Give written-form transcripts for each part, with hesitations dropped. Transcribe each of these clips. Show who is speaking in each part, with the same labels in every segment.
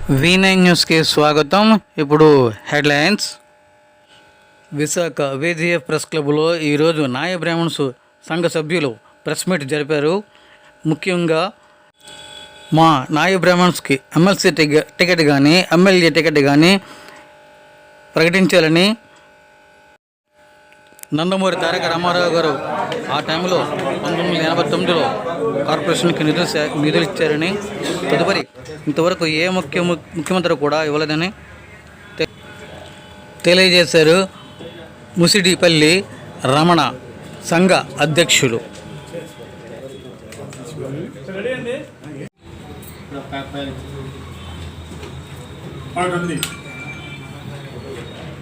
Speaker 1: V9 న్యూస్కి స్వాగతం. ఇప్పుడు హెడ్లైన్స్. విశాఖ VGF ప్రెస్ క్లబ్లో ఈరోజు నాయ బ్రాహ్మణ్స్ సంఘ సభ్యులు ప్రెస్ మీట్ జరిపారు. ముఖ్యంగా మా నాయ బ్రాహ్మణ్స్కి ఎమ్మెల్సీ టికెట్ కానీ ఎమ్మెల్యే టికెట్ కానీ ప్రకటించాలని నందమూరి తారక రామారావు గారు ఆ టైంలో 1989లో కార్పొరేషన్కి నిధులు ఇచ్చారని, తదుపరి ఇంతవరకు ఏ ముఖ్యమంత్రి కూడా ఇవ్వలేదని తెలియజేశారు. ముసిడిపల్లి రమణ సంఘ అధ్యక్షులు.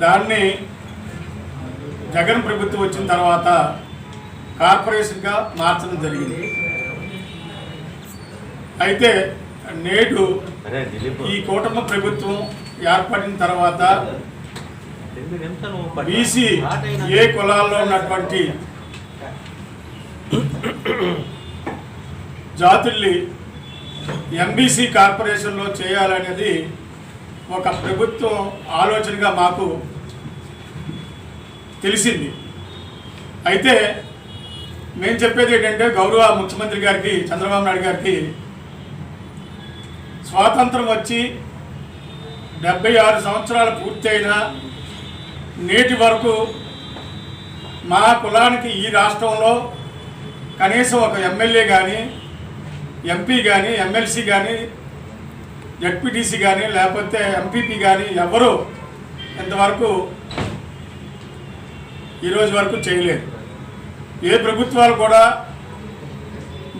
Speaker 2: దాన్ని జగన్ ప్రభుత్వం వచ్చిన తర్వాత కార్పొరేషన్గా మార్చడం జరిగింది. అయితే నేడు ఈ కూటమి ప్రభుత్వం ఏర్పడిన తర్వాత బీసీ ఏ కులాల్లో ఉన్నటువంటి జాతుల్ని ఎంబీసీ కార్పొరేషన్లో చేయాలనేది ఒక ప్రభుత్వం ఆలోచనగా మాకు తెలిసింది. అయితే మేము చెప్పేది ఏంటంటే, గౌరవ ముఖ్యమంత్రి గారికి, చంద్రబాబు నాయుడు గారికి స్వాతంత్రం వచ్చి 76 సంవత్సరాలు పూర్తయిన నేటి వరకు మా కులానికి ఈ రాష్ట్రంలో కనీసం ఒక ఎమ్మెల్యే కానీ, ఎంపీ కానీ, ఎమ్మెల్సీ కానీ, జడ్పీటీసీ కానీ, లేకపోతే ఎంపీపీ కానీ ఎవరు ఇంతవరకు ఈరోజు వరకు చేయలేదు. ఏ ప్రభుత్వాలు కూడా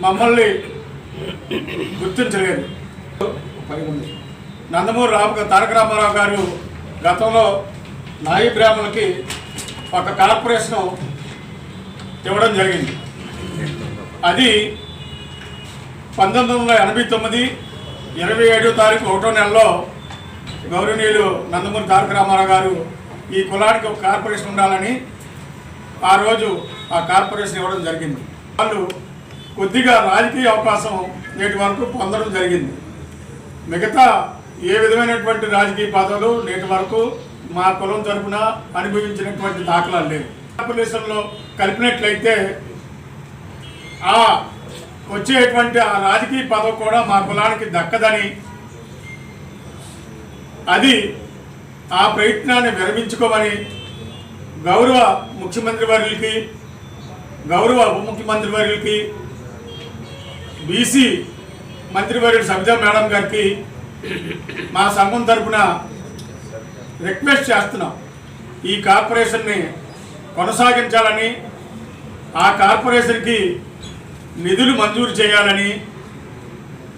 Speaker 2: మమ్మల్ని గుర్తించలేదు. నందమూరి తారక రామారావు గారు గతంలో నాయి బ్రాహ్మణులకి ఒక కార్పొరేషన్ ఇవ్వడం జరిగింది. అది 1989 27వ తారీఖు 1వ నెలలో గౌరవనీయులు నందమూరి తారక రామారావు గారు ఈ కులానికి ఒక కార్పొరేషన్ ఉండాలని ఆ రోజు ఆ కార్పొరేషన్ ఇవ్వడం జరిగింది. వాళ్ళు కొద్దిగా రాజకీయ అవకాశం నేటి వరకు పొందడం జరిగింది. మిగతా ఏ విధమైనటువంటి రాజకీయ పదవులు నేటి వరకు మా కులం తరపున అనుభవించినటువంటి దాఖలాలు లేవు. కార్పొరేషన్లో కలిపినట్లయితే ఆ వచ్చేటువంటి ఆ రాజకీయ పదవి కూడా మా కులానికి దక్కదని, అది ఆ ప్రయత్నాన్ని విరమించుకోమని గౌరవ ముఖ్యమంత్రి వర్యులకి, గౌరవ ఉప ముఖ్యమంత్రి వర్యులకి, బీసీ మంత్రివర్యులు సబితా మేడం గారికి మా సంఘం తరఫున రిక్వెస్ట్ చేస్తున్నాం. ఈ కార్పొరేషన్ని కొనసాగించాలని, ఆ కార్పొరేషన్కి నిధులు మంజూరు చేయాలని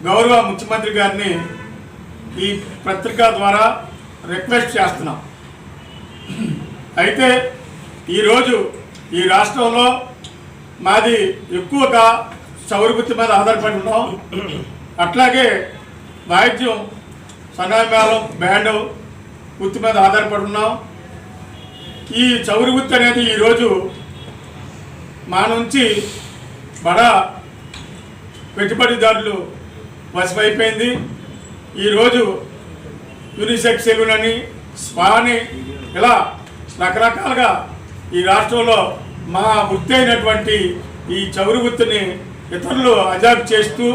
Speaker 2: గౌరవ ముఖ్యమంత్రి గారిని ఈ పత్రిక ద్వారా రిక్వెస్ట్ చేస్తున్నాం. అయితే ఈరోజు ఈ రాష్ట్రంలో మాది ఎక్కువగా చౌరు వృత్తి మీద ఆధారపడి ఉన్నాం. అట్లాగే వాయిద్యం, సన్నాయిమేళం, బ్యాండ్ వృత్తి మీద ఆధారపడి ఉన్నాం. ఈ చౌరు వృత్తి అనేది ఈరోజు మా నుంచి బడా పెట్టుబడిదారులు వశమైపోయింది. ఈరోజు యూనిసెక్స్ సెలూన్ అని, స్పా అని, ఇలా రకరకాలుగా ఈ రాష్ట్రంలో మా వృత్తి అయినటువంటి ఈ చౌరు వృత్తిని ఇతరులు అజాబ్ చేస్తూ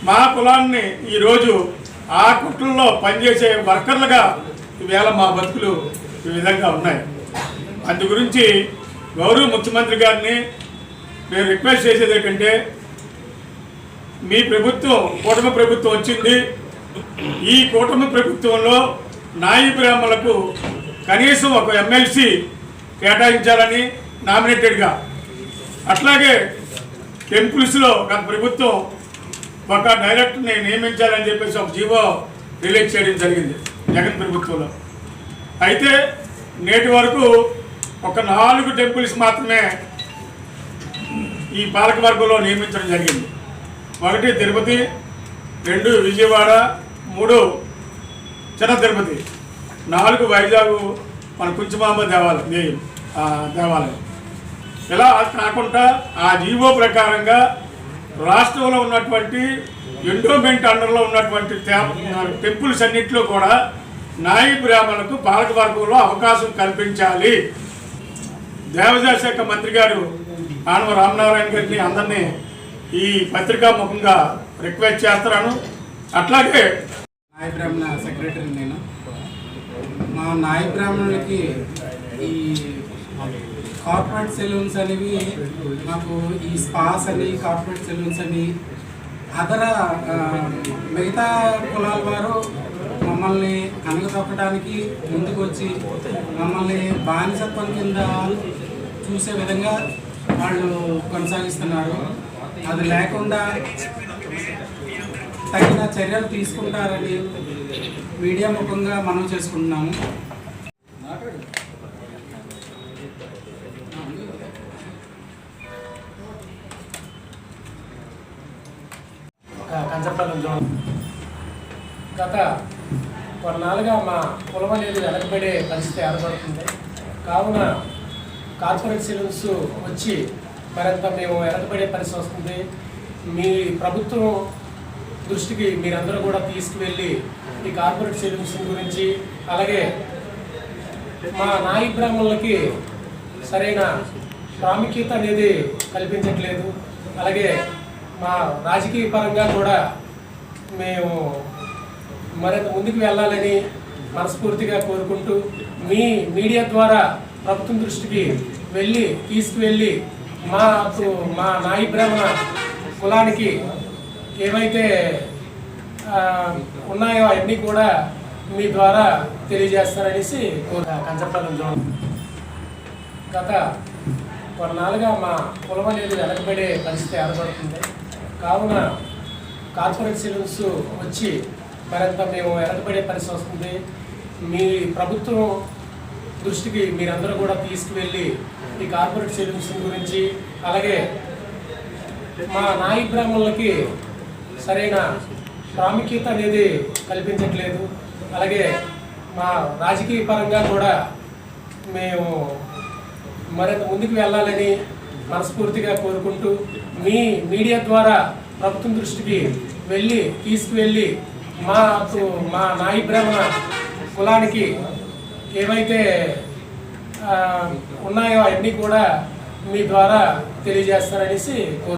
Speaker 2: మా కులాన్ని ఈరోజు ఆ కుట్రల్లో పనిచేసే వర్కర్లుగా ఈవేళ మా బతుకులు ఈ విధంగా ఉన్నాయి. అందు గురించి గౌరవ ముఖ్యమంత్రి గారిని నేను రిక్వెస్ట్ చేసేది ఏంటంటే, మీ ప్రభుత్వం కూటమి ప్రభుత్వం వచ్చింది. ఈ కూటమి ప్రభుత్వంలో నాయి బ్రాహ్మణులకు కనీసం ఒక ఎమ్మెల్సీ కేటాయించాలని నామినేటెడ్గా, అట్లాగే టెంపుల్స్లో గత ప్రభుత్వం ఒక డైరెక్టర్ని నియమించాలని చెప్పేసి ఒక జీవో రిలీజ్ చేయడం జరిగింది జగన్ ప్రభుత్వంలో. అయితే నేటి వరకు ఒక 4 టెంపుల్స్ మాత్రమే ఈ పాలకవర్గంలో నియమించడం జరిగింది. 1 తిరుపతి, 2 విజయవాడ, 3 చిన్న తిరుపతి, 4 వైజాగ్ మన కుంచుమాంబ దేవాలయం. ఇలా కాకుండా ఆ జీవో ప్రకారంగా రాష్ట్రంలో ఉన్నటువంటి ఎండోమెంట్ అండర్లో ఉన్నటువంటి టెంపుల్స్ అన్నింటిలో కూడా నాయి బ్రాహ్మణులకు పాలకవర్గంలో అవకాశం కల్పించాలి. దేవాదాయ శాఖ మంత్రి గారు ఆనవ రామనారాయణ గారిని అందరినీ ఈ పత్రికా ముఖంగా రిక్వెస్ట్ చేస్తున్నాను. అట్లాగే
Speaker 3: నాయ బ్రాహ్మణ సెక్రటరీ నేను. మా నాయ బ్రాహ్మణులకి ఈ కార్పొరేట్ సెలూన్స్ అనేవి మాకు ఈ స్పాస్ అని కార్పొరేట్ సెలూన్స్ అని అదర మిగతా కులాల వారు మమ్మల్ని అనగతొక్కడానికి ముందుకు వచ్చి మమ్మల్ని బానిసత్వం కింద చూసే విధంగా వాళ్ళు కొనసాగిస్తున్నారు. అది లేకుండా తగిన చర్యలు తీసుకుంటారని మీడియా ముఖంగా మనం చేసుకుంటున్నాము.
Speaker 4: గత కొన్నాళ్ళుగా మా కులం అనేది వెనకబడే పరిస్థితి ఏర్పడుతుంది. కావున కార్పొరేట్ సెలూన్స్ వచ్చి మరింత మేము వెనకబడే పరిస్థితి వస్తుంది. మీ ప్రభుత్వం దృష్టికి మీరందరూ కూడా తీసుకువెళ్ళి ఈ కార్పొరేట్ సెలూన్స్ గురించి, అలాగే మా నాయి బ్రాహ్మణులకి సరైన ప్రాముఖ్యత అనేది కల్పించట్లేదు. అలాగే మా రాజకీయ పరంగా కూడా మేము మరింత ముందుకు వెళ్ళాలని మనస్ఫూర్తిగా కోరుకుంటూ మీ మీడియా ద్వారా ప్రభుత్వం దృష్టికి తీసుకువెళ్ళి మా నాయి బ్రాహ్మణ కులానికి ఏవైతే ఉన్నాయో అవన్నీ కూడా మీ ద్వారా తెలియజేస్తారనేసి కంచపల్లం జోన్. గత కొన్నాళ్ళుగా మా కులం అనేది వెనకబడే పరిస్థితి ఏర్పడుతుంది. కావున కార్పొరేట్ సెలూన్స్ వచ్చి మరింత మేము వెనకబడే పరిస్థితి వస్తుంది. మీ ప్రభుత్వం దృష్టికి మీరందరూ కూడా తీసుకువెళ్ళి ఈ కార్పొరేట్ సెలూన్స్ గురించి, అలాగే మా నాయి బ్రాహ్మణులకి సరైన ప్రాముఖ్యత అనేది కల్పించట్లేదు. అలాగే మా రాజకీయ పరంగా కూడా మేము మరింత ముందుకు వెళ్ళాలని మనస్ఫూర్తిగా కోరుకుంటూ మీ మీడియా ద్వారా ప్రభుత్వం దృష్టికి తీసుకువెళ్ళి మా నాయి బ్రాహ్మణ కులానికి ఏవైతే ఉన్నాయో అవన్నీ కూడా మీ ద్వారా తెలియజేస్తారనేసి కోరుకుంటున్నాను.